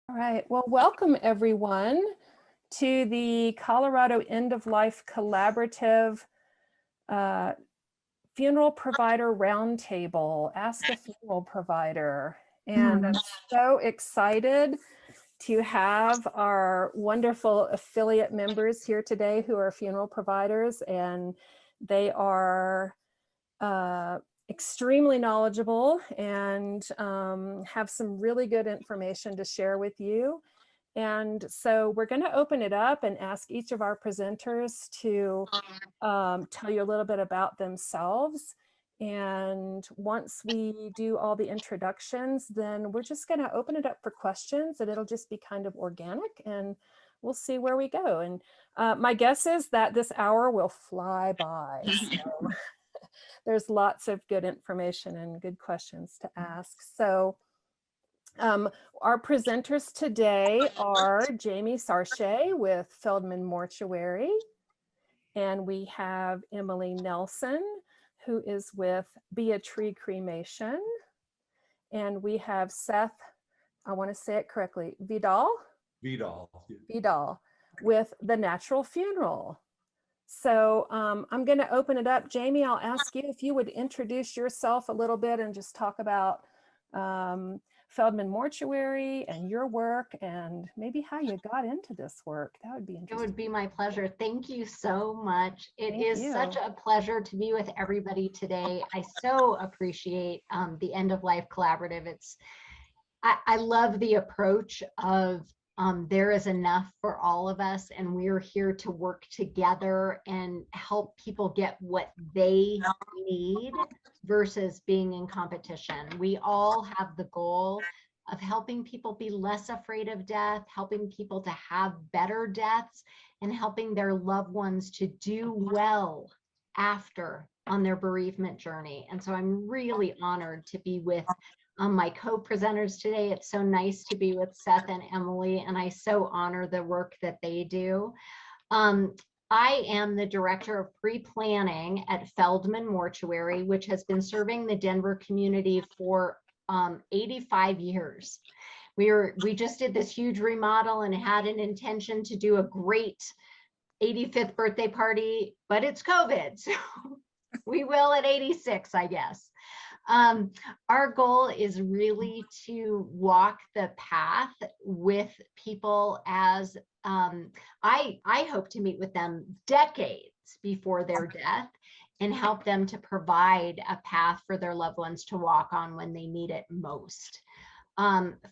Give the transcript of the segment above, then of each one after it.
All right, well, welcome everyone to the Colorado End of Life Collaborative Funeral Provider Roundtable, Ask a Funeral Provider. And I'm so excited to have our wonderful affiliate members here today who are funeral providers, and they are extremely knowledgeable and have some really good information to share with you. And so we're going to open it up and ask each of our presenters to tell you a little bit about themselves. And once we do all the introductions, then we're just going to open it up for questions, and it'll just be kind of organic, and we'll see where we go. And my guess is that this hour will fly by. So there's lots of good information and good questions to ask. So our presenters today are Jamie Sarche with Feldman Mortuary, and we have Emily Nelson, who is with Be a Tree Cremation, and we have Seth, I want to say it correctly, Vidal with The Natural Funeral. So I'm going to open it up. Jamie, I'll ask you if you would introduce yourself a little bit and just talk about Feldman Mortuary and your work and maybe how you got into this work. That would be interesting. It would be my pleasure. Thank you so much. It is such a pleasure to be with everybody today. I so appreciate the End of Life Collaborative. I love the approach of there is enough for all of us, and we're here to work together and help people get what they need versus being in competition. We all have the goal of helping people be less afraid of death, helping people to have better deaths, and helping their loved ones to do well after on their bereavement journey. And so I'm really honored to be with my co-presenters today. It's so nice to be with Seth and Emily, and I so honor the work that they do. I am the director of pre-planning at Feldman Mortuary, which has been serving the Denver community for 85 years. We just did this huge remodel and had an intention to do a great 85th birthday party, but it's COVID, so we will at 86, I guess. Our goal is really to walk the path with people as I hope to meet with them decades before their death and help them to provide a path for their loved ones to walk on when they need it most.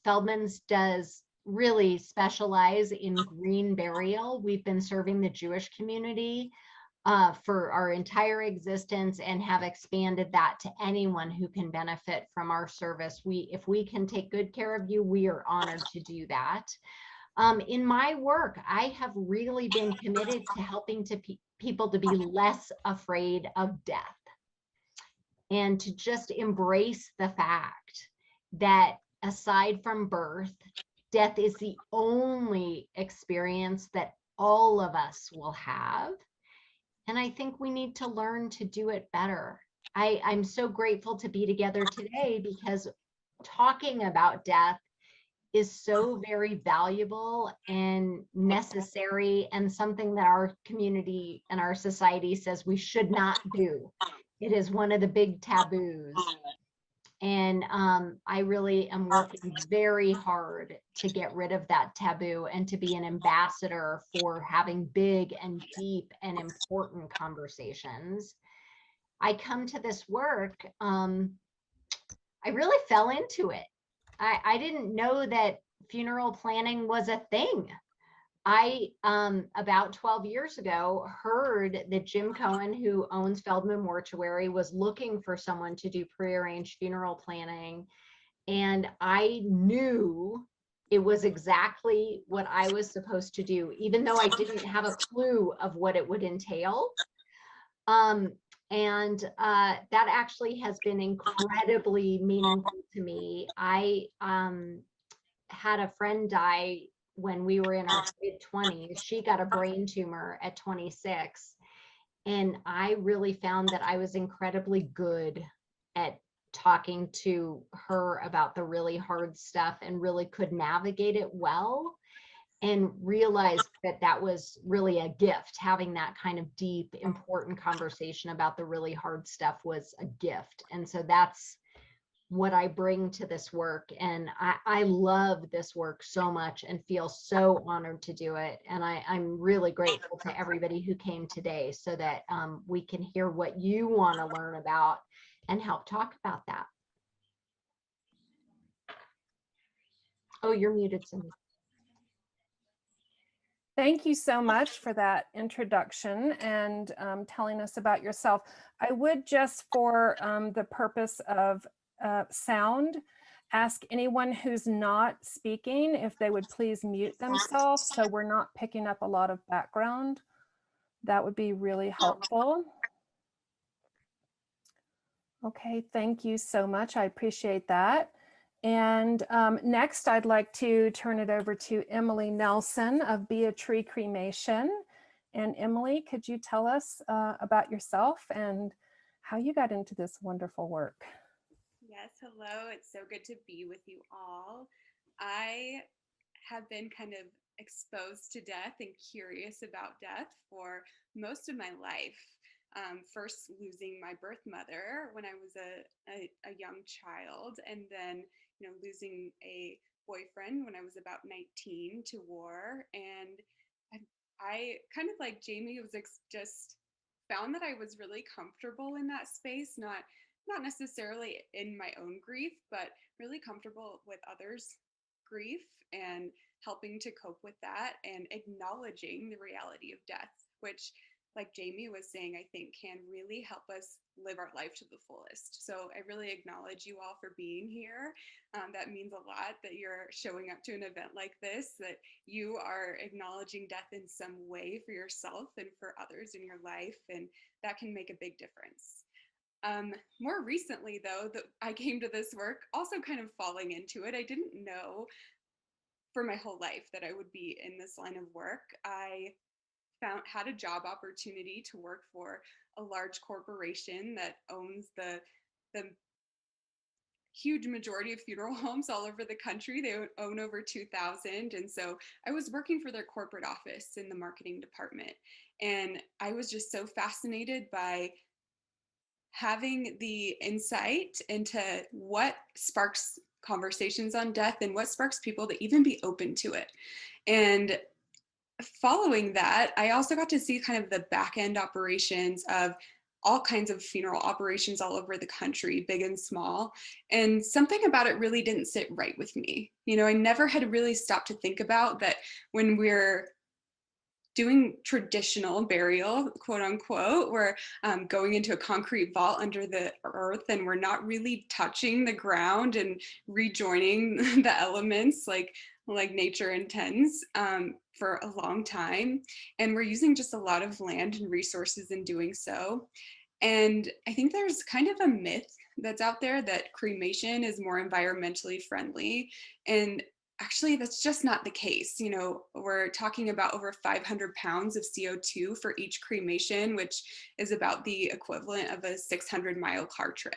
Feldman's does really specialize in green burial. We've been serving the Jewish community for our entire existence and have expanded that to anyone who can benefit from our service. If we can take good care of you, we are honored to do that. In my work, I have really been committed to helping people to be less afraid of death and to just embrace the fact that aside from birth, death is the only experience that all of us will have. And I think we need to learn to do it better. I'm so grateful to be together today because talking about death is so very valuable and necessary and something that our community and our society says we should not do. It is one of the big taboos. And I really am working very hard to get rid of that taboo and to be an ambassador for having big and deep and important conversations. I come to this work, I really fell into it. I didn't know that funeral planning was a thing. I, about 12 years ago, heard that Jim Cohen, who owns Feldman Mortuary, was looking for someone to do prearranged funeral planning. And I knew it was exactly what I was supposed to do, even though I didn't have a clue of what it would entail. That actually has been incredibly meaningful to me. I had a friend die when we were in our mid-20s. She got a brain tumor at 26. And I really found that I was incredibly good at talking to her about the really hard stuff and really could navigate it well, and realized that that was really a gift. Having that kind of deep, important conversation about the really hard stuff was a gift. And so that's what I bring to this work. And I love this work so much and feel so honored to do it. And I'm really grateful to everybody who came today so that we can hear what you want to learn about and help talk about that. Oh, you're muted, Cindy. Thank you so much for that introduction and telling us about yourself. I would just for the purpose of sound, ask anyone who's not speaking if they would please mute themselves so we're not picking up a lot of background. That would be really helpful. Okay, thank you so much. I appreciate that. And next, I'd like to turn it over to Emily Nelson of Be a Tree Cremation. And Emily, could you tell us about yourself and how you got into this wonderful work? Yes, hello. It's so good to be with you all. I have been kind of exposed to death and curious about death for most of my life. First losing my birth mother when I was a young child, and then losing a boyfriend when I was about 19 to war. And I kind of like Jamie was just found that I was really comfortable in that space, not necessarily in my own grief, but really comfortable with others' grief and helping to cope with that and acknowledging the reality of death, which, like Jamie was saying, I think can really help us live our life to the fullest. So I really acknowledge you all for being here. That means a lot that you're showing up to an event like this, that you are acknowledging death in some way for yourself and for others in your life, and that can make a big difference. More recently, though, that I came to this work also kind of falling into it. I didn't know for my whole life that I would be in this line of work. I had a job opportunity to work for a large corporation that owns the huge majority of funeral homes all over the country. They own over 2,000. And so I was working for their corporate office in the marketing department. And I was just so fascinated by having the insight into what sparks conversations on death and what sparks people to even be open to it. And following that, I also got to see kind of the back end operations of all kinds of funeral operations all over the country, big and small. And something about it really didn't sit right with me. I never had really stopped to think about that when we're doing traditional burial, quote unquote, we're going into a concrete vault under the earth and we're not really touching the ground and rejoining the elements like nature intends for a long time. And we're using just a lot of land and resources in doing so. And I think there's kind of a myth that's out there that cremation is more environmentally friendly. And actually, that's just not the case. We're talking about over 500 pounds of CO2 for each cremation, which is about the equivalent of a 600-mile car trip.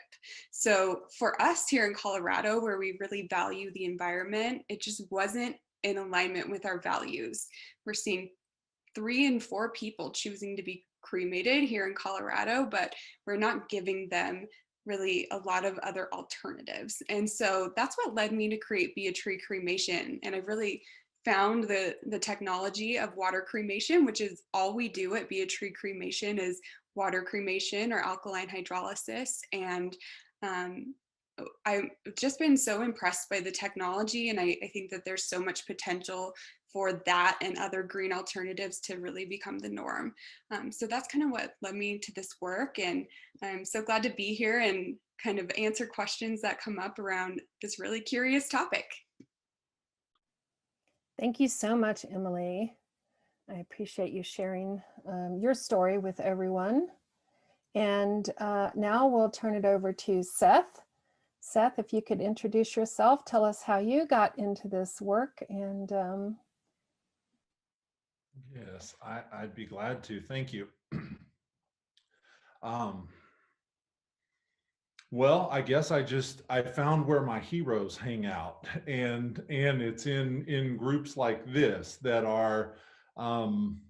So for us here in Colorado, where we really value the environment, it just wasn't in alignment with our values. We're seeing 3 in 4 people choosing to be cremated here in Colorado, but we're not giving them really a lot of other alternatives. And so that's what led me to create Be a Tree Cremation. And I've really found the technology of water cremation, which is all we do at Be a Tree Cremation is water cremation or alkaline hydrolysis. And I've just been so impressed by the technology, and I think that there's so much potential for that and other green alternatives to really become the norm. So that's kind of what led me to this work, and I'm so glad to be here and kind of answer questions that come up around this really curious topic. Thank you so much, Emily. I appreciate you sharing your story with everyone. And now we'll turn it over to Seth. Seth, if you could introduce yourself, tell us how you got into this work. And yes, I'd be glad to. Thank you. Well, I guess I found where my heroes hang out, and it's in groups like this um,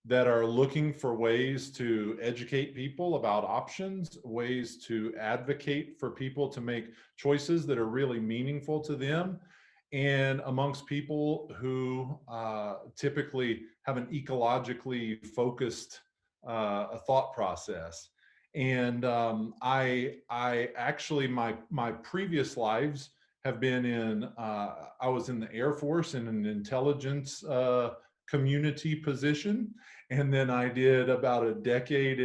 that are looking for ways to educate people about options, ways to advocate for people to make choices that are really meaningful to them, and amongst people who typically have an ecologically focused thought process. And I actually my previous lives have been in. I was in the Air Force in an intelligence community position, and then I did about a decade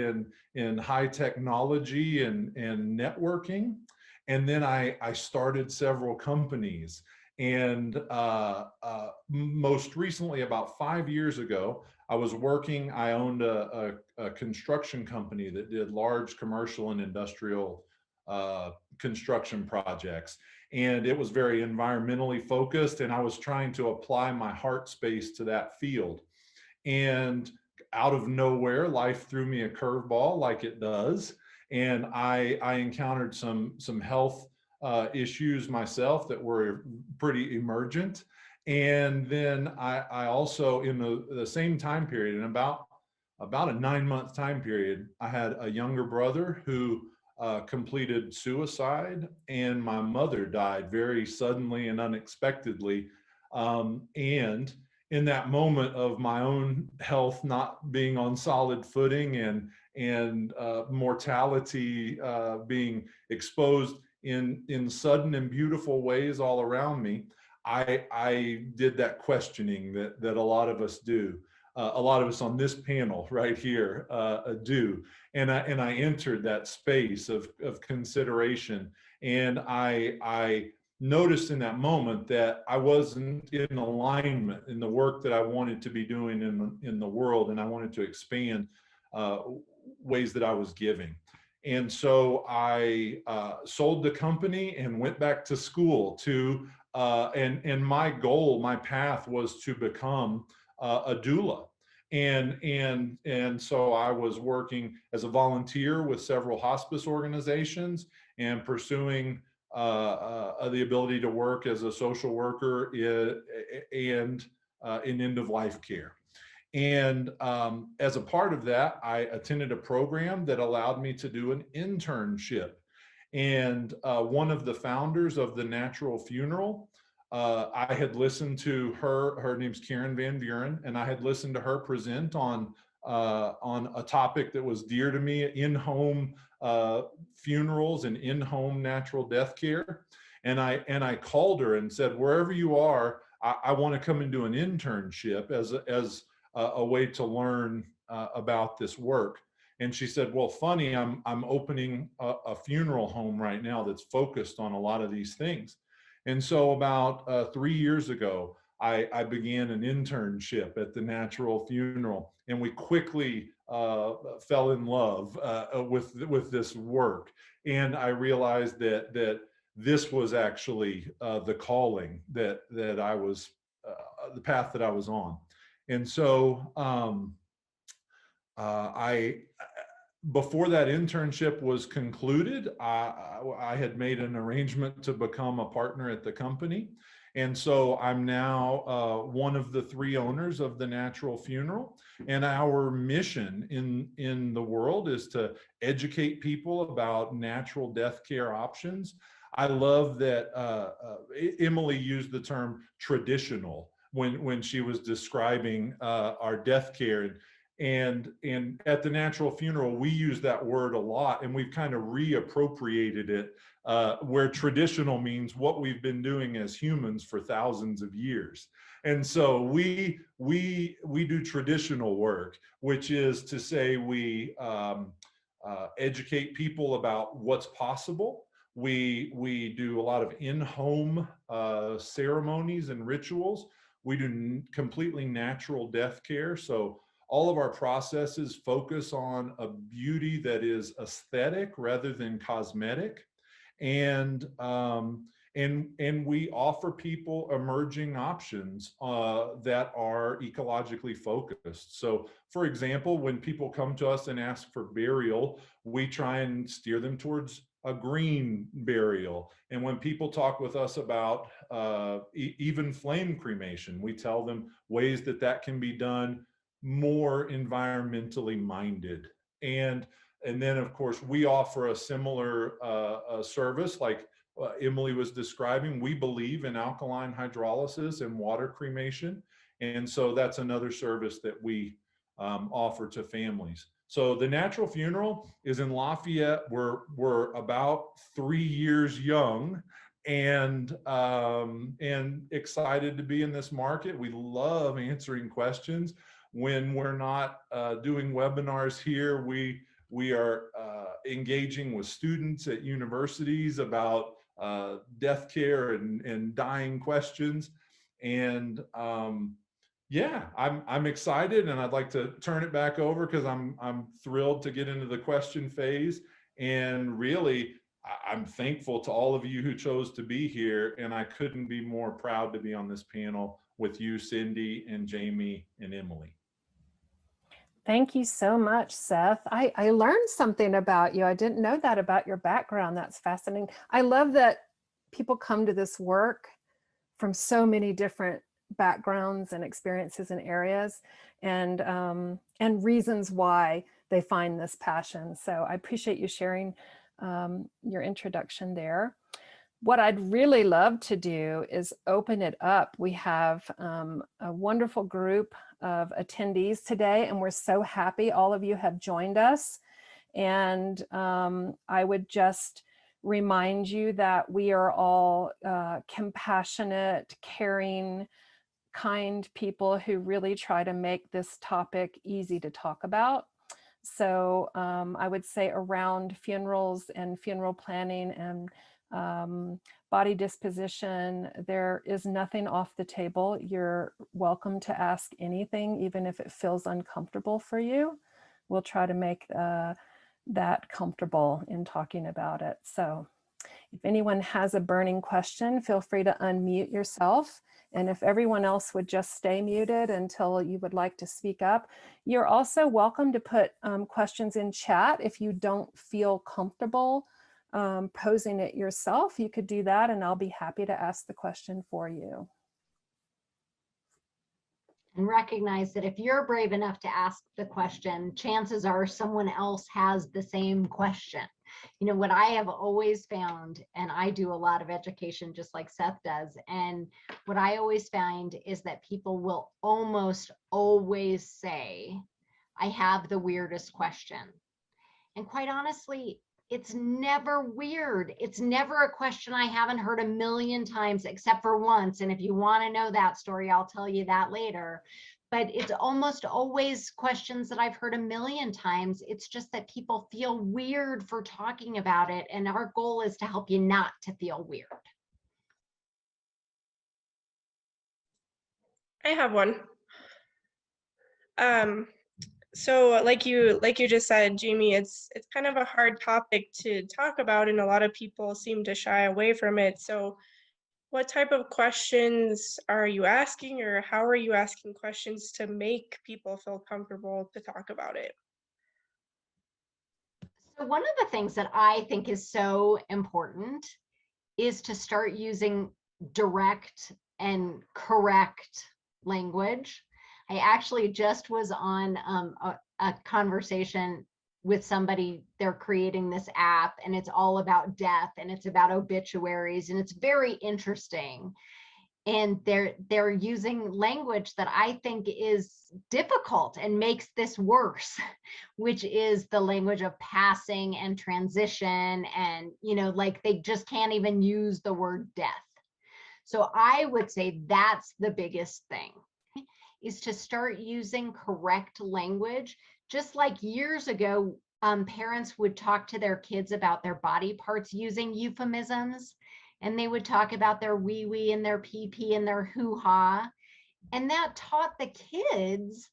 in high technology and networking, and then I started several companies. And most recently, about 5 years ago, I was working. I owned a construction company that did large commercial and industrial construction projects, and it was very environmentally focused. And I was trying to apply my heart space to that field. And out of nowhere, life threw me a curveball, like it does, and I encountered some health issues myself that were pretty emergent. And then I also, in the same time period, in about a 9-month time period, I had a younger brother who completed suicide, and my mother died very suddenly and unexpectedly. And in that moment of my own health not being on solid footing, and mortality being exposed in sudden and beautiful ways all around me, I did that questioning that a lot of us do. A lot of us on this panel right here do, and I entered that space of consideration, and I noticed in that moment that I wasn't in alignment in the work that I wanted to be doing in the world, and I wanted to expand uh, ways that I was giving. And so I sold the company and went back to school to, and my goal, my path was to become a doula. And so I was working as a volunteer with several hospice organizations and pursuing the ability to work as a social worker and in end of life care. And as a part of that, I attended a program that allowed me to do an internship. And one of the founders of the Natural Funeral, I had listened to her name's Karen Van Buren, and I had listened to her present on a topic that was dear to me, in-home funerals and in-home natural death care. And I called her and said, wherever you are, I want to come and do an internship as a way to learn about this work. And she said, well, funny, I'm opening a funeral home right now that's focused on a lot of these things. And so about 3 years ago, I began an internship at the Natural Funeral, and we quickly fell in love with this work. And I realized that this was actually the calling that I was, the path that I was on. And so I, before that internship was concluded, I had made an arrangement to become a partner at the company. And so I'm now one of the 3 owners of the Natural Funeral. And our mission in the world is to educate people about natural death care options. I love that Emily used the term traditional when she was describing our death care. And at the Natural Funeral, we use that word a lot, and we've kind of reappropriated it, where traditional means what we've been doing as humans for thousands of years. And so we do traditional work, which is to say we educate people about what's possible. We do a lot of in-home ceremonies and rituals. We do completely natural death care. So all of our processes focus on a beauty that is aesthetic rather than cosmetic. And we offer people emerging options that are ecologically focused. So for example, when people come to us and ask for burial, we try and steer them towards a green burial. And when people talk with us about even flame cremation, we tell them ways that that can be done more environmentally minded. And then of course we offer a similar service like Emily was describing. We believe in alkaline hydrolysis and water cremation. And so that's another service that we offer to families. So the natural funeral is in Lafayette. We're about 3 years young and excited to be in this market. We love answering questions. When we're not doing webinars here, we are engaging with students at universities about death care and dying questions. And yeah, I'm excited, and I'd like to turn it back over because I'm thrilled to get into the question phase. And really, I'm thankful to all of you who chose to be here, and I couldn't be more proud to be on this panel with you, Cindy and Jamie and Emily. Thank you so much, Seth. I learned something about you. I didn't know that about your background. That's fascinating. I love that people come to this work from so many different backgrounds and experiences and areas, and reasons why they find this passion. So I appreciate you sharing your introduction there. What I'd really love to do is open it up. We have a wonderful group of attendees today, and we're so happy all of you have joined us. And I would just remind you that we are all compassionate, caring, kind people who really try to make this topic easy to talk about. So I would say around funerals and funeral planning and body disposition, there is nothing off the table. You're welcome to ask anything, even if it feels uncomfortable for you. We'll try to make that comfortable in talking about it. So if anyone has a burning question, feel free to unmute yourself. And if everyone else would just stay muted until you would like to speak up. You're also welcome to put questions in chat if you don't feel comfortable posing it yourself. You could do that, and I'll be happy to ask the question for you. And recognize that if you're brave enough to ask the question, chances are someone else has the same question. You know, what I have always found, and I do a lot of education just like Seth does, and what I always find is that people will almost always say, I have the weirdest question. And quite honestly, it's never weird. It's never a question I haven't heard a million times, except for once. And if you want to know that story, I'll tell you that later. But it's almost always questions that I've heard a million times. It's just that people feel weird for talking about it. And our goal is to help you not to feel weird. I have one. So like you just said, Jamie, it's kind of a hard topic to talk about, and a lot of people seem to shy away from it. So what type of questions are you asking, or how are you asking questions to make people feel comfortable to talk about it? So one of the things that I think is so important is to start using direct and correct language. I actually just was on a conversation with somebody. They're creating this app, and it's all about death, and it's about obituaries, and it's very interesting. And they're using language that I think is difficult and makes this worse, which is the language of passing and transition, and like they just can't even use the word death. So I would say that's the biggest thing, is to start using correct language. Just like years ago, parents would talk to their kids about their body parts using euphemisms, and they would talk about their wee-wee and their pee-pee and their hoo-ha. And that taught the kids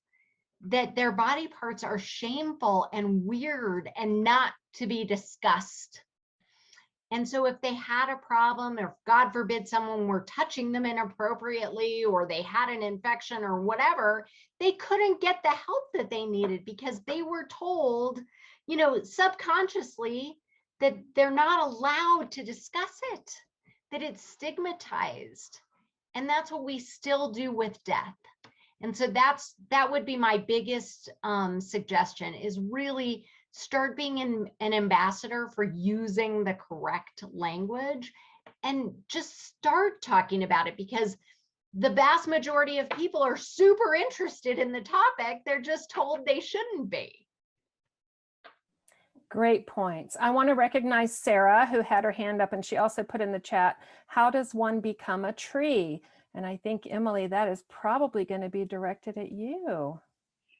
that their body parts are shameful and weird and not to be discussed. And so if they had a problem, or God forbid someone were touching them inappropriately, or they had an infection or whatever, they couldn't get the help that they needed because they were told, subconsciously, that they're not allowed to discuss it, that it's stigmatized. And that's what we still do with death. And so that would be my biggest suggestion, is really start being an ambassador for using the correct language, and just start talking about it, because the vast majority of people are super interested in the topic. They're just told they shouldn't be. Great points. I want to recognize Sarah, who had her hand up, and she also put in the chat, how does one become a tree? And I think, Emily, that is probably going to be directed at you.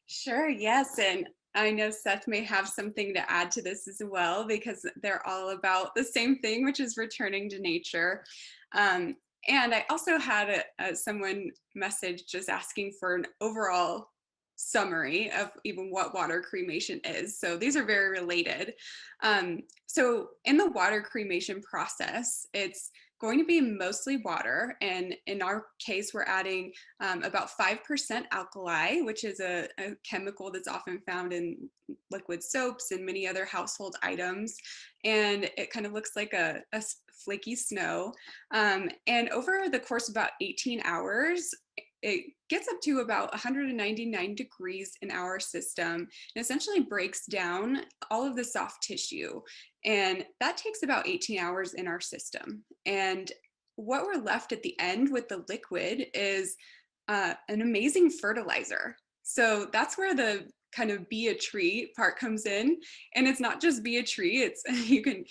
Sure, yes. And I know Seth may have something to add to this as well, because they're all about the same thing, which is returning to nature. And I also had someone message just asking for an overall summary of even what water cremation is. So these are very related. So in the water cremation process, it's going to be mostly water. And in our case, we're adding about 5% alkali, which is a chemical that's often found in liquid soaps and many other household items. And it kind of looks like a flaky snow. And over the course of about 18 hours, it gets up to about 199 degrees in our system and essentially breaks down all of the soft tissue. And that takes about 18 hours in our system. And what we're left at the end with the liquid is an amazing fertilizer. So that's where the kind of be a tree part comes in. And it's not just be a tree, it's you can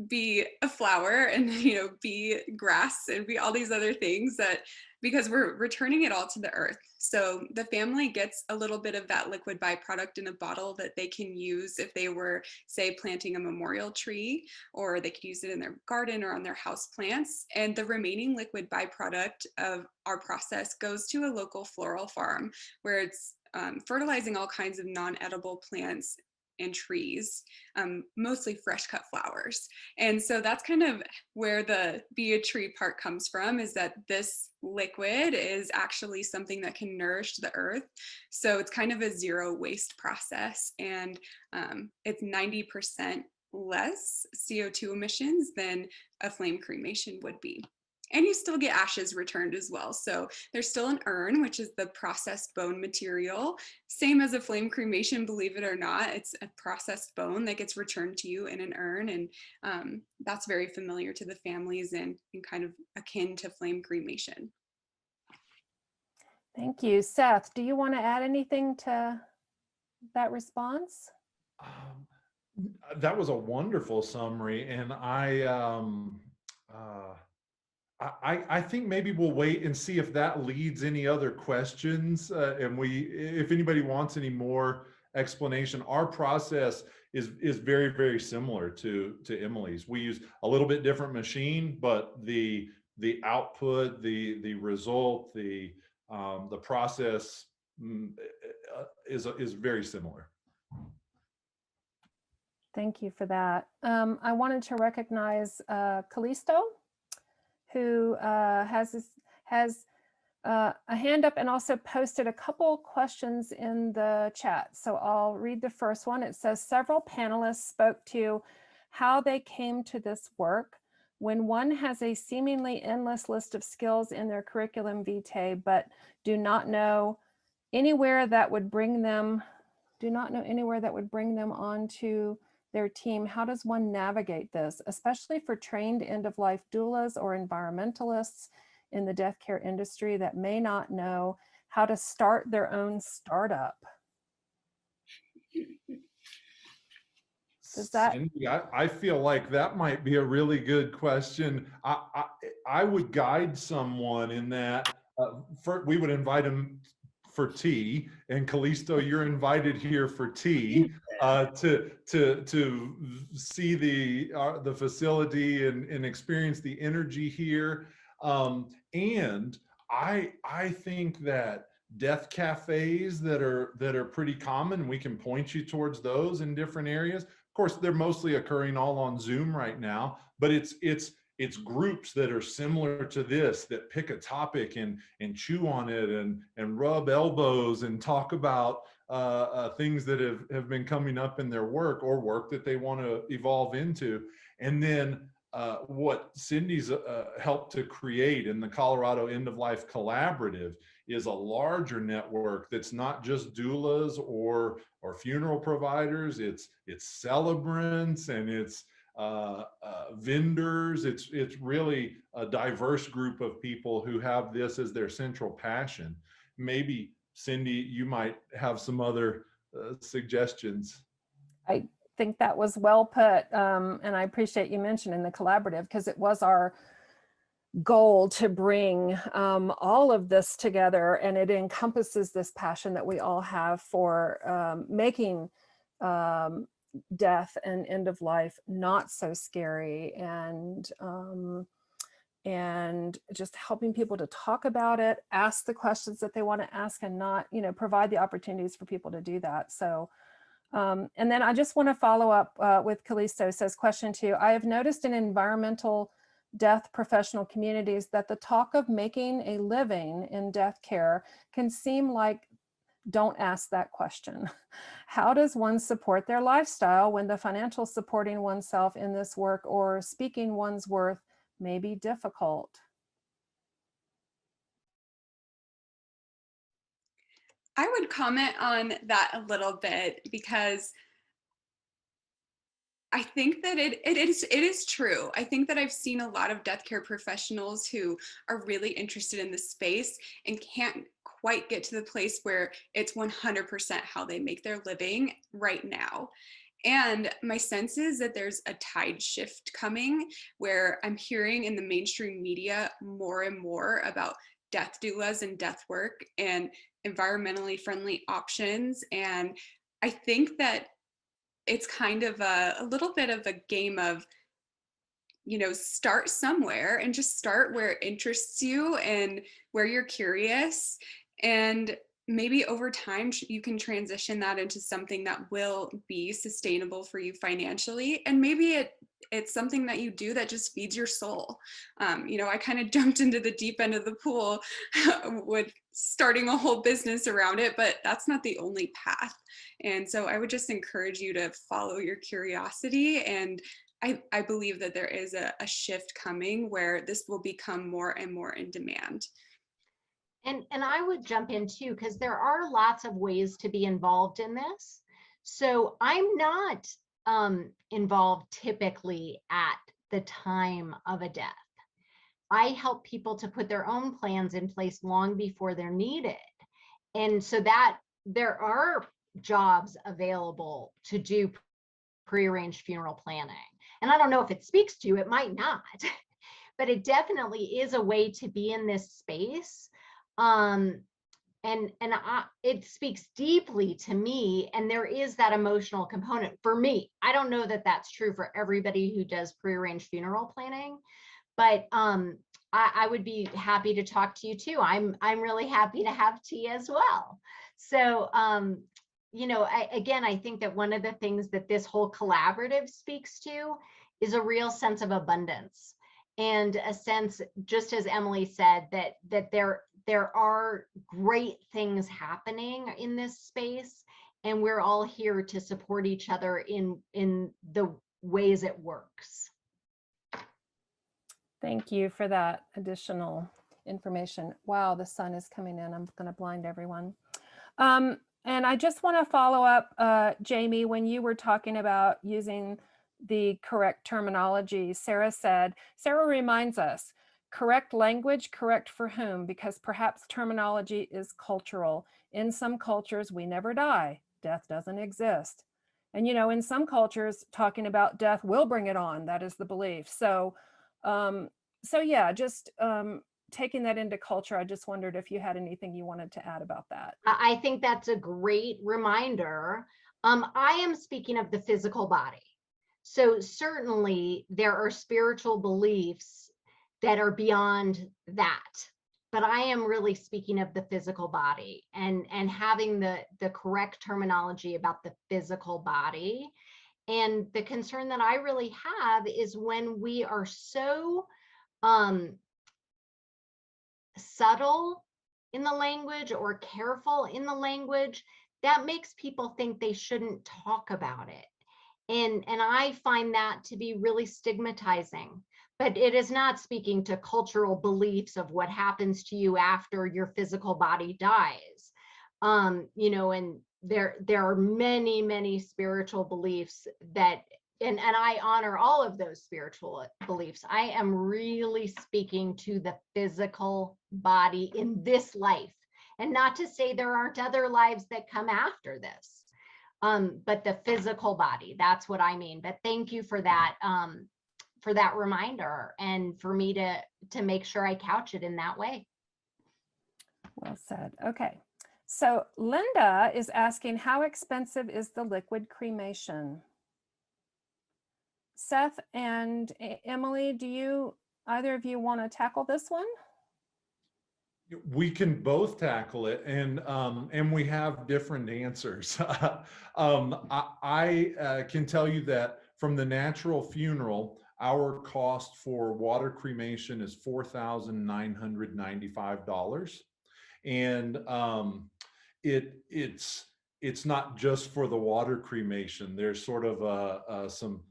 be a flower and be grass and be all these other things, that because we're returning it all to the earth. So the family gets a little bit of that liquid byproduct in a bottle that they can use if they were, say, planting a memorial tree, or they could use it in their garden or on their house plants. And the remaining liquid byproduct of our process goes to a local floral farm, where it's fertilizing all kinds of non-edible plants and trees, mostly fresh cut flowers. And so that's kind of where the be a tree part comes from, is that this liquid is actually something that can nourish the earth. So it's kind of a zero waste process, and it's 90% less CO2 emissions than a flame cremation would be. And you still get ashes returned as well. So there's still an urn, which is the processed bone material. Same as a flame cremation, believe it or not, it's a processed bone that gets returned to you in an urn. And that's very familiar to the families and kind of akin to flame cremation. Thank you. Seth, do you want to add anything to that response? That was a wonderful summary. And I think maybe we'll wait and see if that leads any other questions. And if anybody wants any more explanation, our process is very, very similar to Emily's. We use a little bit different machine, but the output, the result, the process is very similar. Thank you for that. I wanted to recognize Callisto, who has a hand up and also posted a couple questions in the chat. So I'll read the first one. It says, several panelists spoke to how they came to this work. When one has a seemingly endless list of skills in their curriculum vitae, but do not know anywhere that would bring them onto their team, how does one navigate this, especially for trained end-of-life doulas or environmentalists in the death care industry that may not know how to start their own startup? Does that... Cindy, I feel like that might be a really good question. I would guide someone in that. We would invite them for tea, and Callisto, you're invited here for tea to see the facility and experience the energy here. And I think that death cafes that are pretty common, we can point you towards those in different areas. Of course, they're mostly occurring all on Zoom right now, but it's groups that are similar to this, that pick a topic and chew on it and rub elbows and talk about things that have been coming up in their work or work that they want to evolve into. And then what Cindy's helped to create in the Colorado End of Life Collaborative is a larger network that's not just doulas or funeral providers. It's celebrants and it's vendors. It's really a diverse group of people who have this as their central passion. Maybe Cindy, you might have some other suggestions. I think that was well put. And I appreciate you mentioning the collaborative, because it was our goal to bring all of this together, and it encompasses this passion that we all have for making death and end of life not so scary, and just helping people to talk about it, ask the questions that they want to ask, and not, provide the opportunities for people to do that. So and then I just want to follow up with Callisto. Says, question 2, I have noticed in environmental death professional communities that the talk of making a living in death care can seem like, don't ask that question. How does one support their lifestyle when the financial supporting oneself in this work or speaking one's worth may be difficult? I would comment on that a little bit, because I think that it is true. I think that I've seen a lot of death care professionals who are really interested in the space and can't quite get to the place where it's 100% how they make their living right now. And my sense is that there's a tide shift coming, where I'm hearing in the mainstream media more and more about death doulas and death work and environmentally friendly options. And I think that it's kind of a little bit of a game of, start somewhere and just start where it interests you and where you're curious. And maybe over time you can transition that into something that will be sustainable for you financially. And maybe it's something that you do that just feeds your soul. I kind of jumped into the deep end of the pool with starting a whole business around it, but that's not the only path. And so I would just encourage you to follow your curiosity. And I believe that there is a shift coming where this will become more and more in demand. And I would jump in too, because there are lots of ways to be involved in this. So I'm not involved typically at the time of a death. I help people to put their own plans in place long before they're needed. And so that there are jobs available to do prearranged funeral planning. And I don't know if it speaks to you, it might not, but it definitely is a way to be in this space. It speaks deeply to me, and there is that emotional component for me. I don't know that that's true for everybody who does prearranged funeral planning, but I would be happy to talk to you too. I'm really happy to have tea as well. So I think that one of the things that this whole collaborative speaks to is a real sense of abundance, and a sense, just as Emily said, that there are great things happening in this space, and we're all here to support each other in the ways it works. Thank you for that additional information. Wow, the sun is coming in. I'm going to blind everyone. And I just want to follow up, Jamie, when you were talking about using the correct terminology, Sarah reminds us, correct language, correct for whom? Because perhaps terminology is cultural. In some cultures, we never die. Death doesn't exist. And, in some cultures, talking about death will bring it on. That is the belief. So yeah, just taking that into culture, I just wondered if you had anything you wanted to add about that. I think that's a great reminder. I am speaking of the physical body. So certainly there are spiritual beliefs that are beyond that, but I am really speaking of the physical body, and having the correct terminology about the physical body. And the concern that I really have is when we are so subtle in the language or careful in the language that makes people think they shouldn't talk about it. And I find that to be really stigmatizing. But it is not speaking to cultural beliefs of what happens to you after your physical body dies. You know, and there are many, many spiritual beliefs that, and I honor all of those spiritual beliefs. I am really speaking to the physical body in this life. And not to say there aren't other lives that come after this, but the physical body, that's what I mean. But thank you for that reminder, and for me to make sure I couch it in that way. Well said. Okay. So Linda is asking, how expensive is the liquid cremation? Seth and Emily, do either of you want to tackle this one? We can both tackle it, and we have different answers. I can tell you that from the natural funeral, our cost for water cremation is $4,995, and it's not just for the water cremation. There's sort of some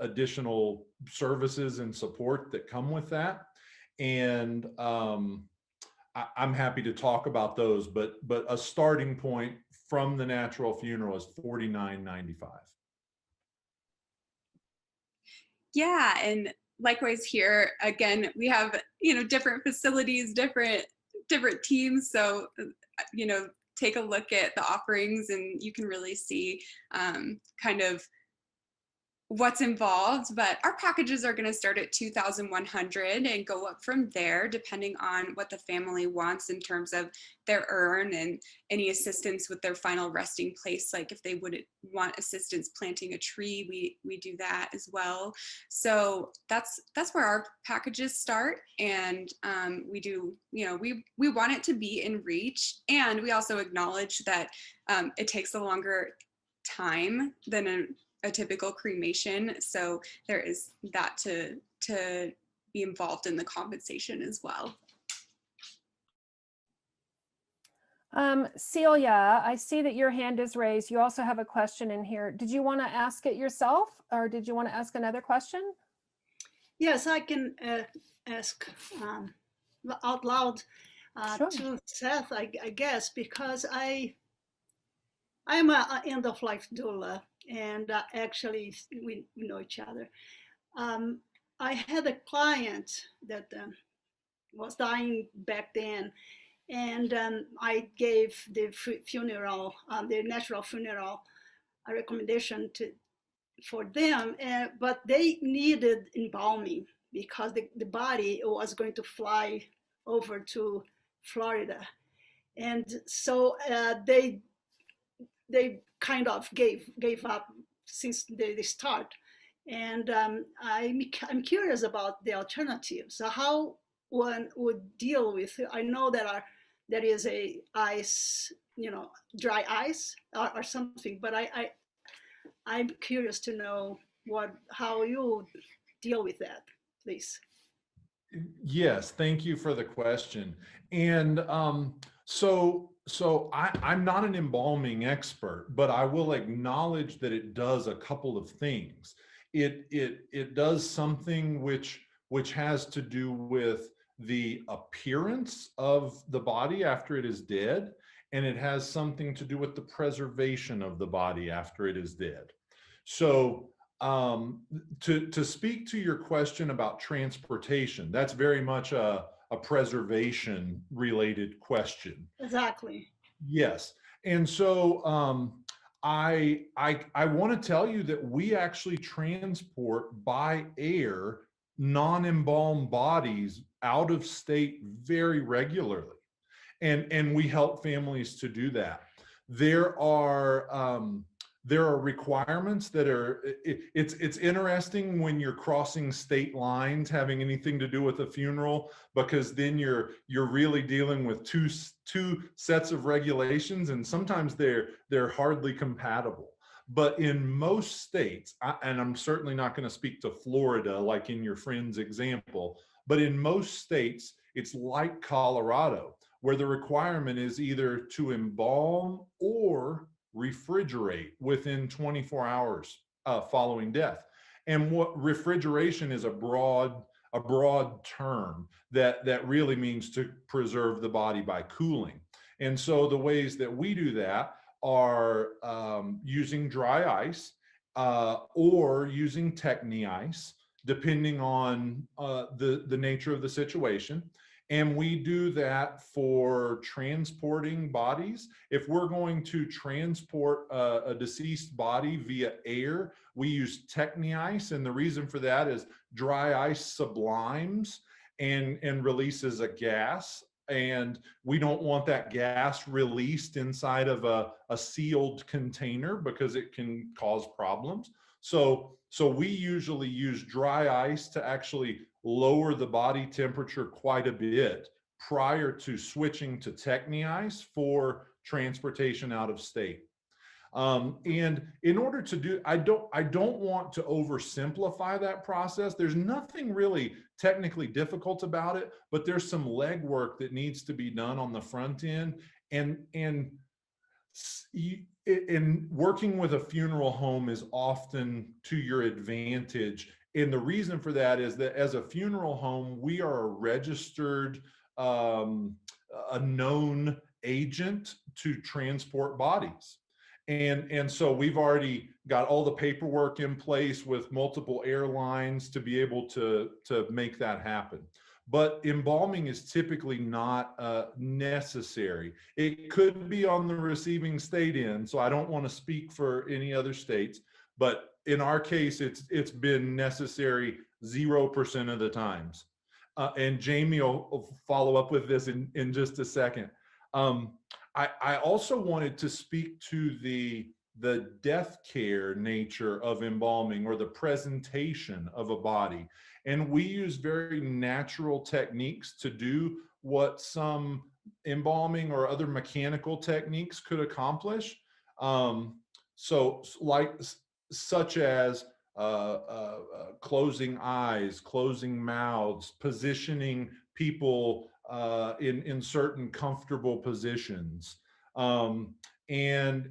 additional services and support that come with that, and I'm happy to talk about those, but a starting point from the natural funeral is $49.95. Yeah, and likewise here, again, we have, you know, different facilities, different teams. So, you know, take a look at the offerings and you can really see kind of what's involved. But our packages are going to start at $2,100 and go up from there, depending on what the family wants in terms of their urn and any assistance with their final resting place. Like if they would want assistance planting a tree, we do that as well. So that's where our packages start. And we do, you know, we want it to be in reach, and we also acknowledge that it takes a longer time than a typical cremation. So there is that to be involved in the compensation as well. Celia, I see that your hand is raised. You also have a question in here. Did you want to ask it yourself, or did you want to ask another question? Yes, I can ask out loud Sure. to Seth, I guess, because I'm an end-of-life doula, and actually we know each other. I had a client that was dying back then, and I gave the funeral, the natural funeral, a recommendation for them, but they needed embalming because the body was going to fly over to Florida, and so they kind of gave up since the start. And I'm curious about the alternatives. So how one would deal with it. I know there is a ice, you know, dry ice or something, but I'm curious to know how you deal with that, please. Yes, thank you for the question. And so I'm not an embalming expert, but I will acknowledge that it does a couple of things. It does something which has to do with the appearance of the body after it is dead, and it has something to do with the preservation of the body after it is dead. So to speak to your question about transportation, that's very much a preservation related question. Exactly. Yes. And so I want to tell you that we actually transport by air non-embalmed bodies out of state very regularly. And we help families to do that. There are requirements that are, it's interesting when you're crossing state lines having anything to do with a funeral, because then you're really dealing with two sets of regulations, and sometimes they're hardly compatible. But in most states, and I'm certainly not going to speak to Florida like in your friend's example, but in most states, it's like Colorado, where the requirement is either to embalm or refrigerate within 24 hours following death. And what refrigeration is a broad term that really means to preserve the body by cooling. And so the ways that we do that are using dry ice or using Techni ice, depending on the nature of the situation. And we do that for transporting bodies. If we're going to transport a deceased body via air, we use Techni ice. And the reason for that is dry ice sublimes and releases a gas. And we don't want that gas released inside of a sealed container because it can cause problems. So we usually use dry ice to actually lower the body temperature quite a bit prior to switching to Techni ice for transportation out of state. And in order to do, I don't want to oversimplify that process. There's nothing really technically difficult about it, but there's some legwork that needs to be done on the front end. And working with a funeral home is often to your advantage. And the reason for that is that as a funeral home, we are a registered, a known agent to transport bodies. And so we've already got all the paperwork in place with multiple airlines to be able to make that happen. But embalming is typically not necessary. It could be on the receiving state end, so I don't want to speak for any other states, but in our case, it's been necessary 0% of the times. And Jamie will follow up with this in just a second. I also wanted to speak to the death care nature of embalming, or the presentation of a body. And we use very natural techniques to do what some embalming or other mechanical techniques could accomplish. Such as closing eyes, closing mouths, positioning people in certain comfortable positions. And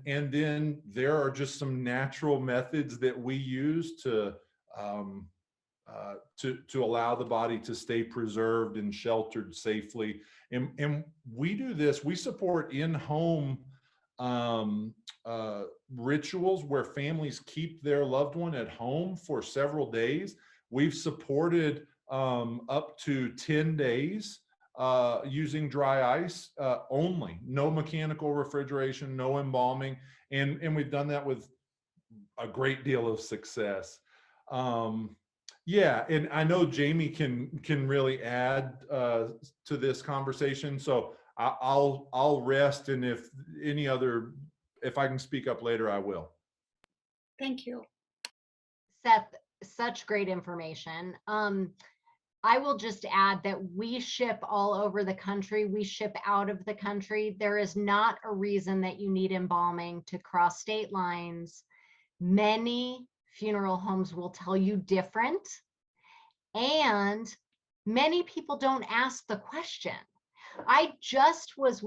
then there are just some natural methods that we use to allow the body to stay preserved and sheltered safely. And we do this, we support in-home rituals where families keep their loved one at home for several days. We've supported up to 10 days using dry ice only, no mechanical refrigeration, no embalming, and we've done that with a great deal of success. Yeah, and I know Jamie can really add to this conversation, so I'll rest, and if I can speak up later, I will. Thank you. Seth, such great information. I will just add that we ship all over the country. We ship out of the country. There is not a reason that you need embalming to cross state lines. Many funeral homes will tell you different, and many people don't ask the question. I just was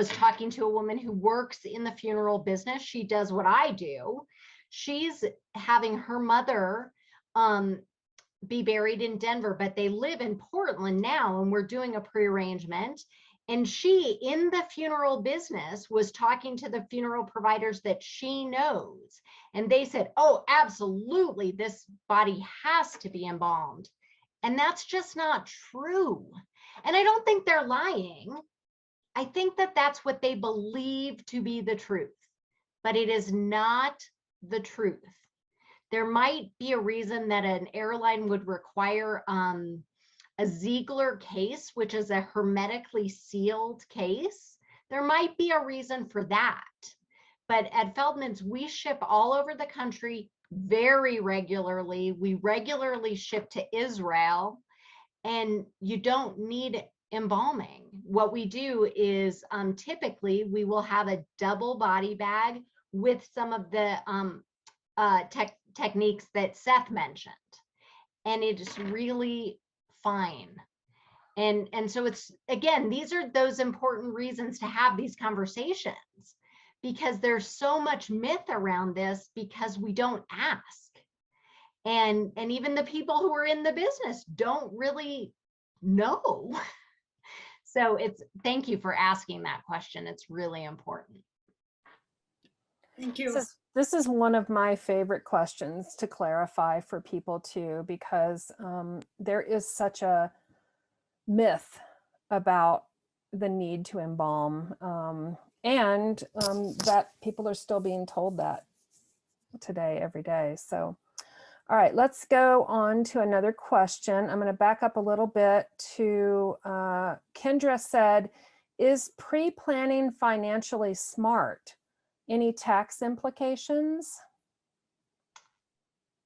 talking to a woman who works in the funeral business. She does what I do. She's having her mother be buried in Denver, but they live in Portland now, and we're doing a pre-arrangement. And she, in the funeral business, was talking to the funeral providers that she knows. And they said, oh, absolutely, this body has to be embalmed. And that's just not true. And I don't think they're lying. I think that that's what they believe to be the truth, but it is not the truth. There might be a reason that an airline would require a Ziegler case, which is a hermetically sealed case. There might be a reason for that. But at Feldman's, we ship all over the country very regularly. We regularly ship to Israel, and you don't need embalming. What we do is typically we will have a double body bag with some of the techniques that Seth mentioned, and it is really fine. And so it's, again, these are those important reasons to have these conversations, because there's so much myth around this because we don't ask. And even the people who are in the business don't really know. So thank you for asking that question. It's really important. Thank you. This is one of my favorite questions to clarify for people too, because there is such a myth about the need to embalm, and that people are still being told that today, every day. So, all right, let's go on to another question. I'm going to back up a little bit to Kendra said, is pre-planning financially smart? Any tax implications?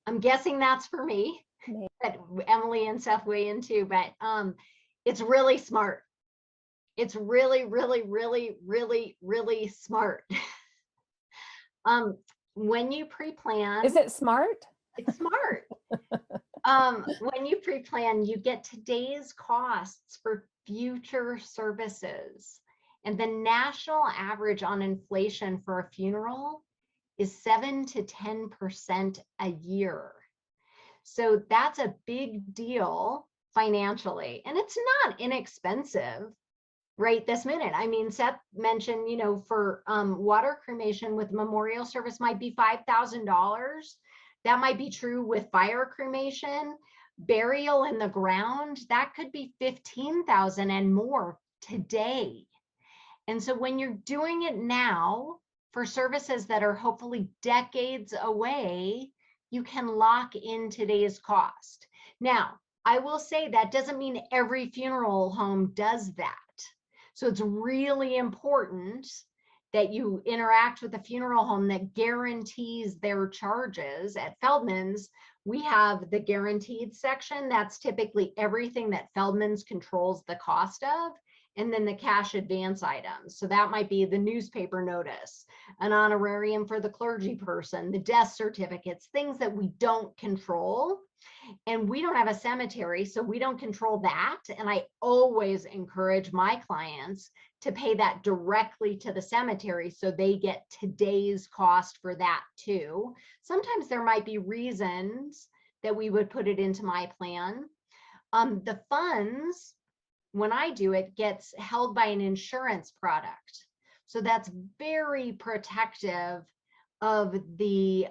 I'm guessing that's for me, but Emily and Seth weigh in too, but it's really smart. It's really, really, really, really, really smart. When you pre-plan. Is it smart? It's smart. When you pre-plan, you get today's costs for future services. And the national average on inflation for a funeral is 7 to 10% a year. So that's a big deal financially. And it's not inexpensive right this minute. I mean, Seth mentioned, you know, for water cremation with memorial service might be $5,000. That might be true with fire cremation. Burial in the ground, that could be $15,000 and more today. And so when you're doing it now for services that are hopefully decades away, you can lock in today's cost. Now, I will say that doesn't mean every funeral home does that. So it's really important that you interact with a funeral home that guarantees their charges. At Feldman's, we have the guaranteed section. That's typically everything that Feldman's controls the cost of, and then the cash advance items. So that might be the newspaper notice, an honorarium for the clergy person, the death certificates, things that we don't control. And we don't have a cemetery, so we don't control that. And I always encourage my clients to pay that directly to the cemetery so they get today's cost for that too. Sometimes there might be reasons that we would put it into my plan. The funds, when I do it, gets held by an insurance product. So that's very protective of the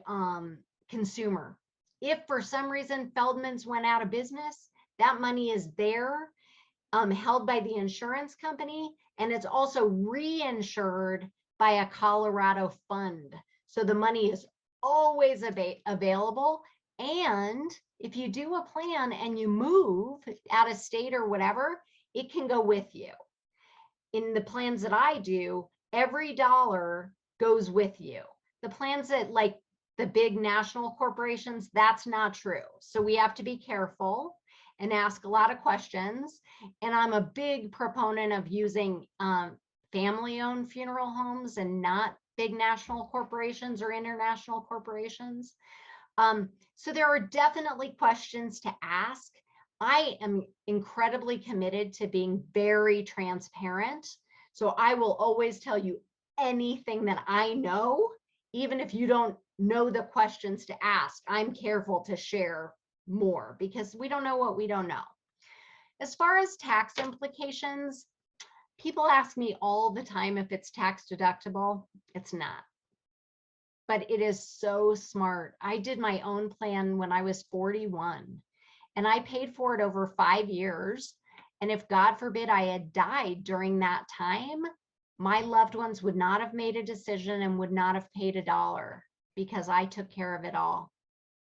consumer. If for some reason Feldman's went out of business, that money is there, held by the insurance company, and it's also reinsured by a Colorado fund. So the money is always available. And if you do a plan and you move out of state or whatever, it can go with you. In the plans that I do, every dollar goes with you. The plans that like the big national corporations, that's not true. So we have to be careful and ask a lot of questions. And I'm a big proponent of using family-owned funeral homes and not big national corporations or international corporations. So there are definitely questions to ask. I am incredibly committed to being very transparent. So I will always tell you anything that I know, even if you don't know the questions to ask. I'm careful to share more because we don't know what we don't know. As far as tax implications, people ask me all the time if it's tax deductible. It's not. But it is so smart. I did my own plan when I was 41, and I paid for it over 5 years. And if God forbid I had died during that time, my loved ones would not have made a decision and would not have paid $1 because I took care of it all.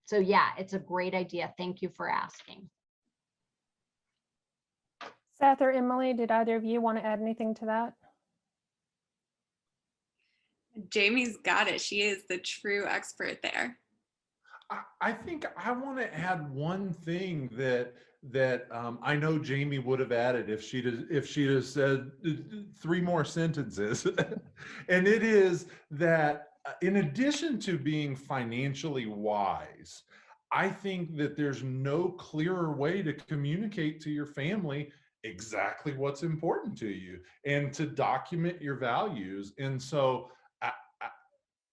So yeah, it's a great idea. Thank you for asking. Seth or Emily, did either of you want to add anything to that? Jamie's got it. She is the true expert there. I think I want to add one thing that I know Jamie would have added if she'd have said 3 more sentences, and it is that in addition to being financially wise, I think that there's no clearer way to communicate to your family exactly what's important to you and to document your values. And so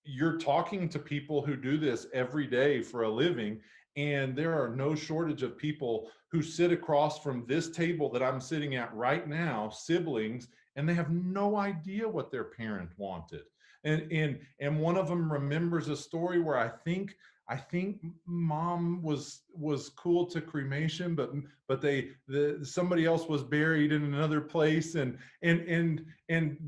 you're talking to people who do this every day for a living, and there are no shortage of people who sit across from this table that I'm sitting at right now, siblings, and they have no idea what their parent wanted. And one of them remembers a story where I think mom was cool to cremation, but somebody else was buried in another place, and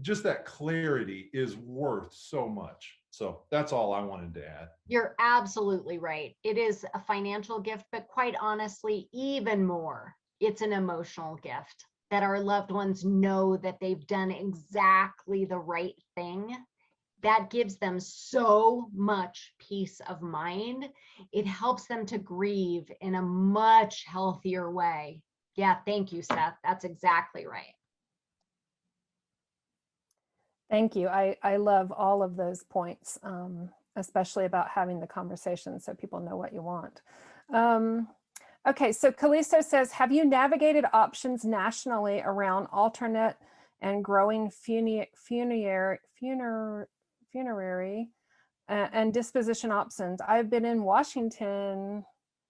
just that clarity is worth so much. So that's all I wanted to add. You're absolutely right. It is a financial gift, but quite honestly, even more, it's an emotional gift that our loved ones know that they've done exactly the right thing. That gives them so much peace of mind. It helps them to grieve in a much healthier way. Yeah, thank you, Seth. That's exactly right. Thank you. I love all of those points, especially about having the conversation so people know what you want. Okay, so Callisto says, have you navigated options nationally around alternate and growing funerary and disposition options? I've been in Washington.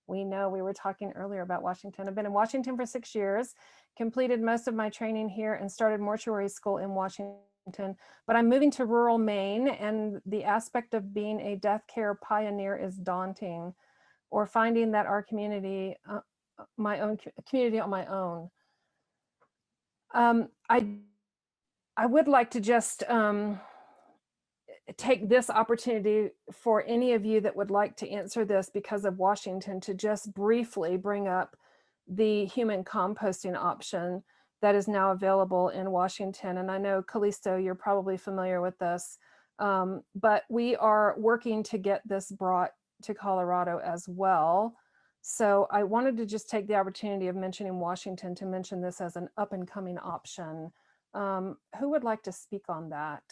We know we were talking earlier about Washington. I've been in Washington for 6 years, completed most of my training here, and started mortuary school in Washington. But I'm moving to rural Maine, and the aspect of being a death care pioneer is daunting, or finding that our community, my own community on my own. I would like to just take this opportunity for any of you that would like to answer this because of Washington to just briefly bring up the human composting option that is now available in Washington. And I know, Callisto, you're probably familiar with this, but we are working to get this brought to Colorado as well. So I wanted to just take the opportunity of mentioning Washington to mention this as an up and coming option. Who would like to speak on that?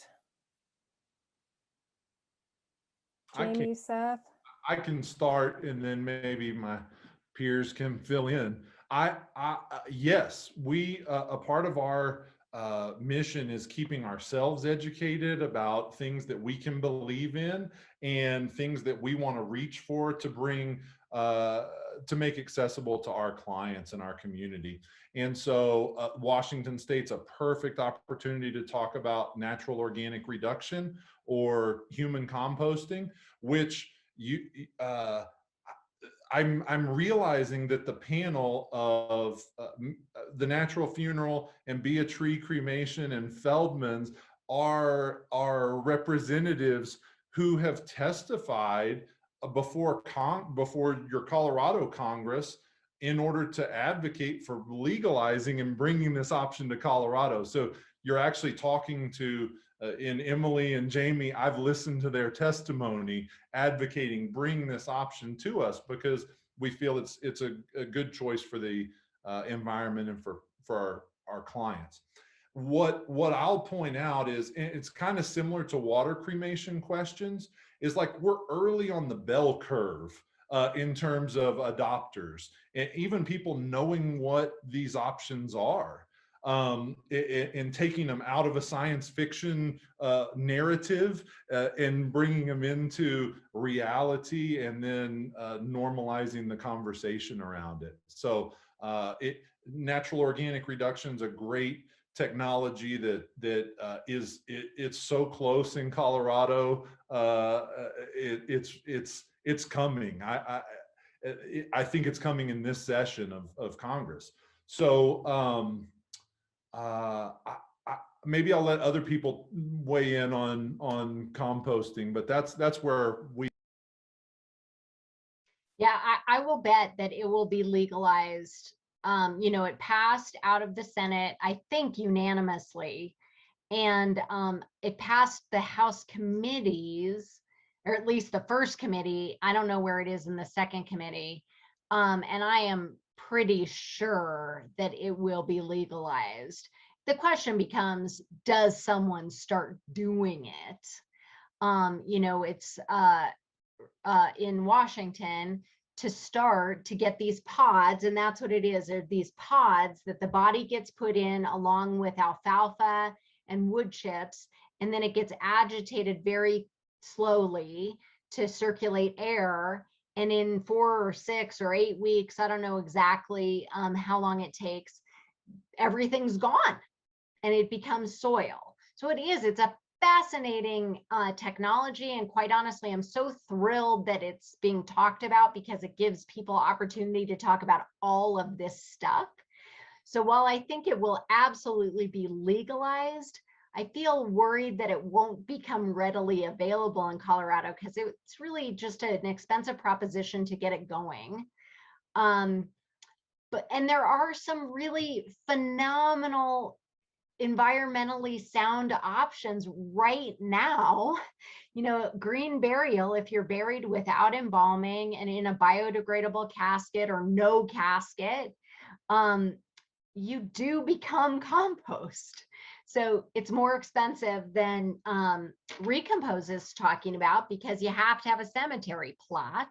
Jamie, Seth? I can start, and then maybe my peers can fill in. Yes, a part of our mission is keeping ourselves educated about things that we can believe in and things that we want to reach for to bring to make accessible to our clients and our community. And so Washington State's a perfect opportunity to talk about natural organic reduction or human composting, which I'm realizing that the panel of the Natural Funeral and Be a Tree Cremation and Feldman's are representatives who have testified before your Colorado Congress in order to advocate for legalizing and bringing this option to Colorado. So you're actually talking to in Emily and Jamie. I've listened to their testimony advocating bring this option to us because we feel it's a good choice for the environment and for our clients. What I'll point out is, and it's kind of similar to water cremation questions, is like we're early on the bell curve in terms of adopters and even people knowing what these options are. And taking them out of a science fiction narrative and bringing them into reality, and then normalizing the conversation around it. So natural organic reduction is a great technology that it's so close in Colorado. It's coming. I think it's coming in this session of Congress. So maybe I'll let other people weigh in on composting, but that's where we. Yeah, I will bet that it will be legalized. It passed out of the Senate, I think unanimously, and it passed the House committees, or at least the first committee. I don't know where it is in the second committee. And I am pretty sure that it will be legalized. The question becomes, does someone start doing it? It's in Washington to start to get these pods, and that's what it is. They're these pods that the body gets put in along with alfalfa and wood chips, and then it gets agitated very slowly to circulate air. And in 4 or 6 or 8 weeks, I don't know exactly how long it takes, everything's gone and it becomes soil. So it's a fascinating technology. And quite honestly, I'm so thrilled that it's being talked about because it gives people opportunity to talk about all of this stuff. So while I think it will absolutely be legalized, I feel worried that it won't become readily available in Colorado because it's really just an expensive proposition to get it going. And there are some really phenomenal environmentally sound options right now. Green burial, if you're buried without embalming and in a biodegradable casket or no casket, you do become compost. So it's more expensive than Recompose is talking about because you have to have a cemetery plot.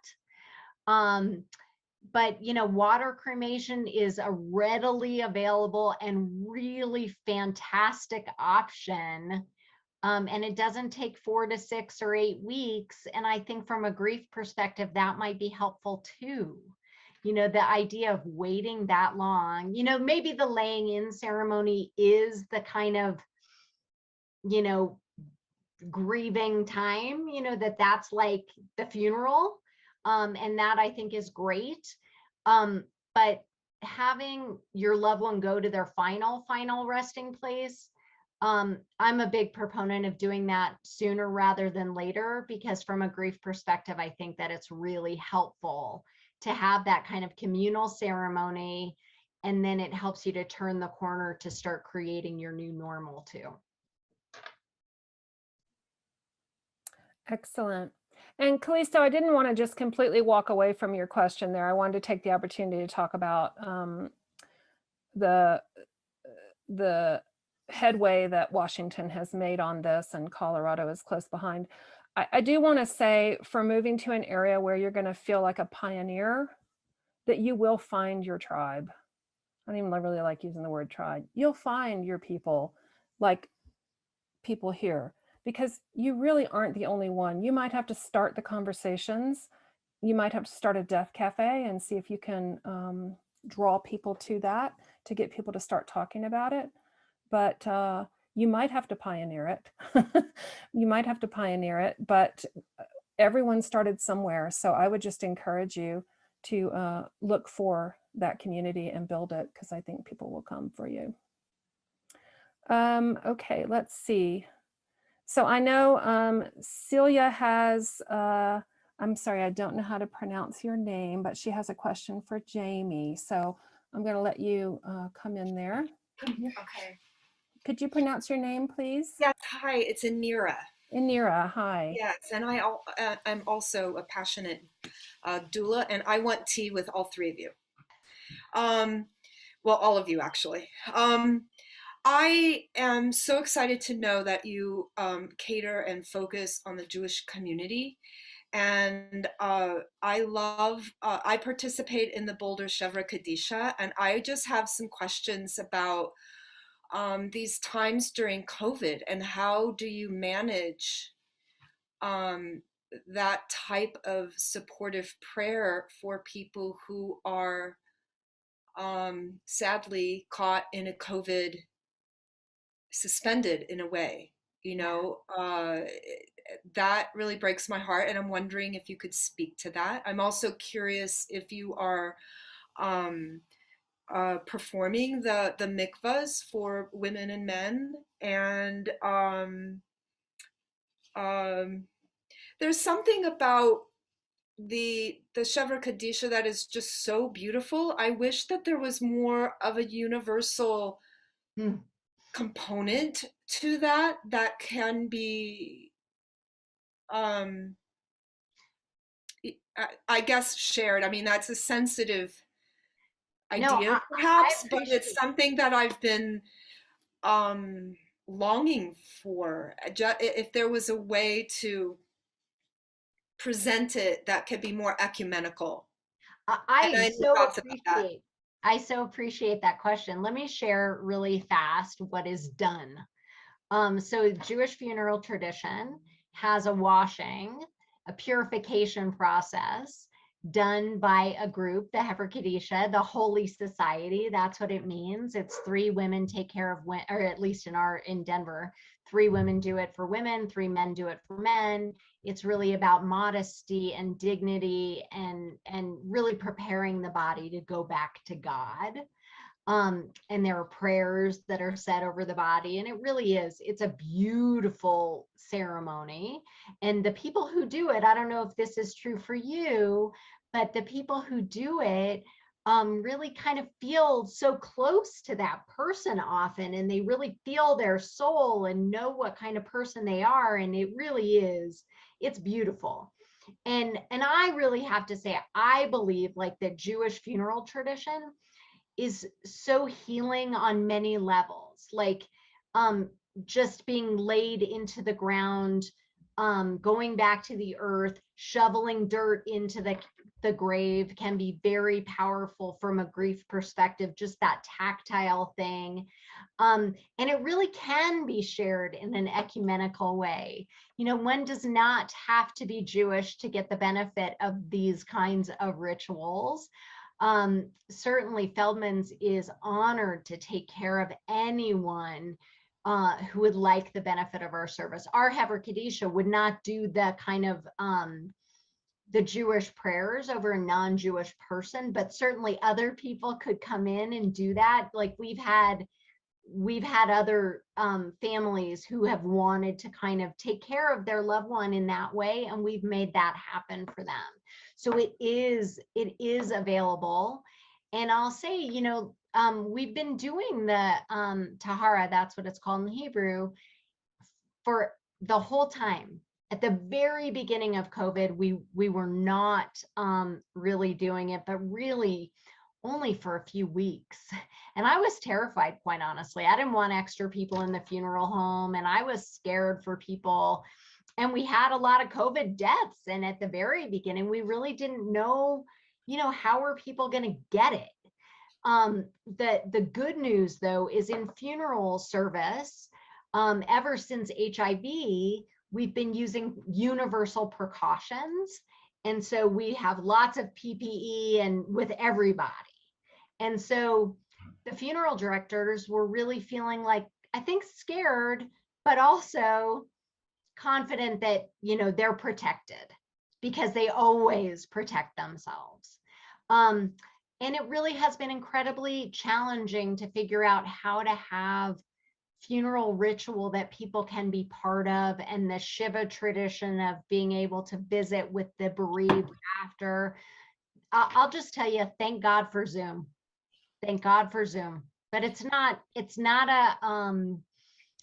But water cremation is a readily available and really fantastic option. And it doesn't take 4 to 6 or 8 weeks. And I think from a grief perspective, that might be helpful too. The idea of waiting that long, maybe the laying in ceremony is the kind of, grieving time, that's like the funeral. And that I think is great. But having your loved one go to their final resting place, I'm a big proponent of doing that sooner rather than later, because from a grief perspective, I think that it's really helpful to have that kind of communal ceremony. And then it helps you to turn the corner to start creating your new normal too. Excellent. And Callisto, I didn't want to just completely walk away from your question there. I wanted to take the opportunity to talk about the headway that Washington has made on this, and Colorado is close behind. I do want to say, for moving to an area where you're going to feel like a pioneer, that you will find your tribe. I don't even really like using the word tribe. You'll find your people, like people here, because you really aren't the only one. You might have to start the conversations. You might have to start a death cafe and see if you can draw people to that, to get people to start talking about it. But you might have to pioneer it. You might have to pioneer it, but everyone started somewhere. So I would just encourage you to look for that community and build it, because I think people will come for you. Okay, let's see. So I know Celia has, I'm sorry, I don't know how to pronounce your name, but she has a question for Jamie. So I'm going to let you come in there. Okay. Could you pronounce your name, please? Yes, hi, it's Anira. Anira, hi. Yes, and I'm also a passionate doula, and I want tea with all three of you. Well, all of you, actually. I am so excited to know that you cater and focus on the Jewish community. And I participate in the Boulder Shevra Kadisha, and I just have some questions about these times during COVID, and how do you manage that type of supportive prayer for people who are sadly caught in a COVID, suspended in a way, that really breaks my heart. And I'm wondering if you could speak to that. I'm also curious if you are performing the mikvahs for women and men. And there's something about the Shevra Kadisha that is just so beautiful. I wish that there was more of a universal component to that can be I guess shared. I mean, that's a sensitive idea, perhaps, but it's something that I've been longing for. If there was a way to present it that could be more ecumenical. I so appreciate that question. Let me share really fast what is done. So Jewish funeral tradition has a washing, a purification process done by a group, the Heifer Kadisha, the Holy Society. That's what it means. It's 3 women take care of women, or at least in Denver, 3 women do it for women, 3 men do it for men. It's really about modesty and dignity and really preparing the body to go back to God. And there are prayers that are said over the body, and it really is, it's a beautiful ceremony. And the people who do it, I don't know if this is true for you, but the people who do it really kind of feel so close to that person often, and they really feel their soul and know what kind of person they are. And it really is, it's beautiful. And I really have to say, I believe like the Jewish funeral tradition is so healing on many levels, like just being laid into the ground, going back to the earth, shoveling dirt into the grave can be very powerful from a grief perspective, just that tactile thing. And it really can be shared in an ecumenical way. You know, one does not have to be Jewish to get the benefit of these kinds of rituals. Certainly Feldman's is honored to take care of anyone who would like the benefit of our service. Our Heifer Kadisha would not do the kind of the Jewish prayers over a non-Jewish person, but certainly other people could come in and do that. Like we've had other families who have wanted to kind of take care of their loved one in that way, and we've made that happen for them. So it is available. And I'll say, you know, we've been doing the Tahara, that's what it's called in Hebrew, for the whole time. At the very beginning of COVID, we were not really doing it, but really only for a few weeks. And I was terrified, quite honestly. I didn't want extra people in the funeral home, and I was scared for people. And we had a lot of COVID deaths. And at the very beginning, we really didn't know, you know, how are people going to get it? The good news, though, is in funeral service, ever since HIV, we've been using universal precautions. And so we have lots of PPE and with everybody. And so the funeral directors were really feeling like, I think, scared, but also confident that, you know, they're protected because they always protect themselves. And it really has been incredibly challenging to figure out how to have funeral ritual that people can be part of, and the Shiva tradition of being able to visit with the bereaved after. I'll just tell you, thank God for Zoom. Thank God for Zoom. But it's not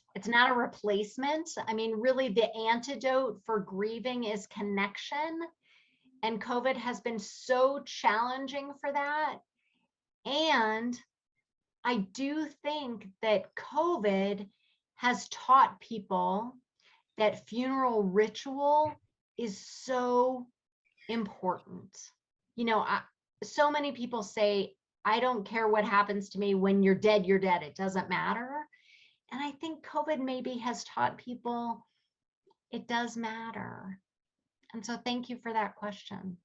a replacement. I mean, really the antidote for grieving is connection. And COVID has been so challenging for that. And I do think that COVID has taught people that funeral ritual is so important. You know, so many people say, I don't care what happens to me. When you're dead, you're dead. It doesn't matter. And I think COVID maybe has taught people it does matter. And so thank you for that question.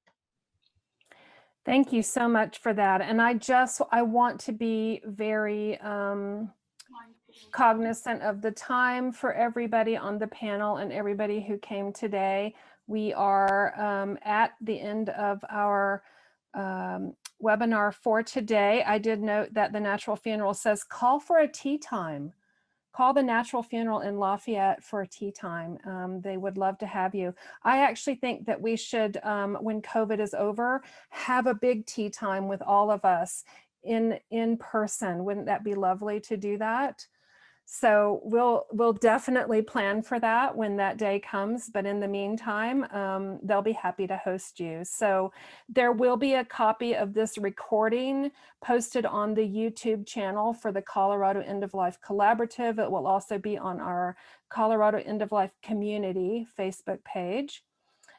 Thank you so much for that. And I want to be very cognizant of the time for everybody on the panel and everybody who came today. We are at the end of our webinar for today. I did note that the Natural Funeral says call for a tea time. Call the Natural Funeral in Lafayette for a tea time. They would love to have you. I actually think that we should, when COVID is over, have a big tea time with all of us in person. Wouldn't that be lovely to do that? So we'll definitely plan for that when that day comes. But in the meantime, they'll be happy to host you. So there will be a copy of this recording posted on the YouTube channel for the Colorado End of Life Collaborative. It will also be on our Colorado End of Life Community Facebook page.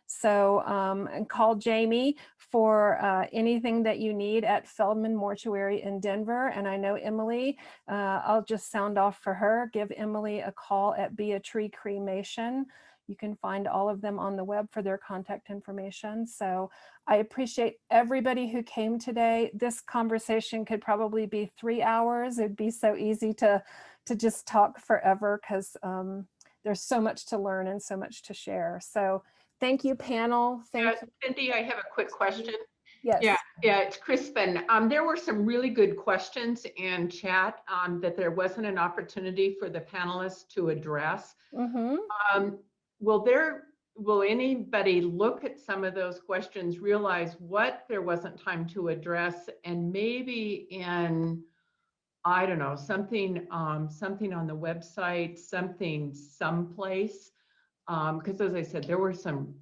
So and call Jamie for anything that you need at Feldman Mortuary in Denver. And I know Emily, I'll just sound off for her. Give Emily a call at Be a Tree Cremation. You can find all of them on the web for their contact information. So I appreciate everybody who came today. This conversation could probably be 3 hours. It'd be so easy to just talk forever because there's so much to learn and so much to share. So thank you, panel. Thank you. Cindy, I have a quick question. Yes. Yeah, it's Crispin. There were some really good questions in chat that there wasn't an opportunity for the panelists to address. Will anybody look at some of those questions, realize what there wasn't time to address, and maybe in, I don't know, something on the website, something someplace? Because as I said, there were some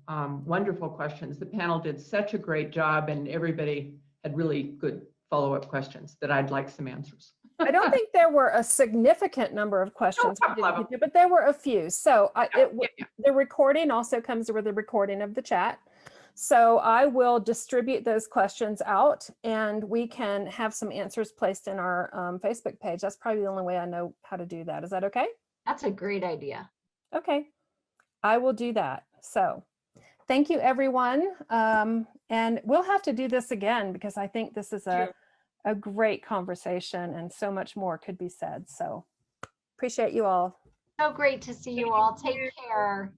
wonderful questions. The panel did such a great job, and everybody had really good follow-up questions that I'd like some answers. I don't think there were a significant number of questions, No, but there were a few. So the recording also comes with a recording of the chat. So I will distribute those questions out, and we can have some answers placed in our Facebook page. That's probably the only way I know how to do that. Is that okay? That's a great idea. Okay, I will do that. So thank you, everyone. And we'll have to do this again because I think this is a great conversation and so much more could be said. So appreciate you all. So great to see you all. Take care.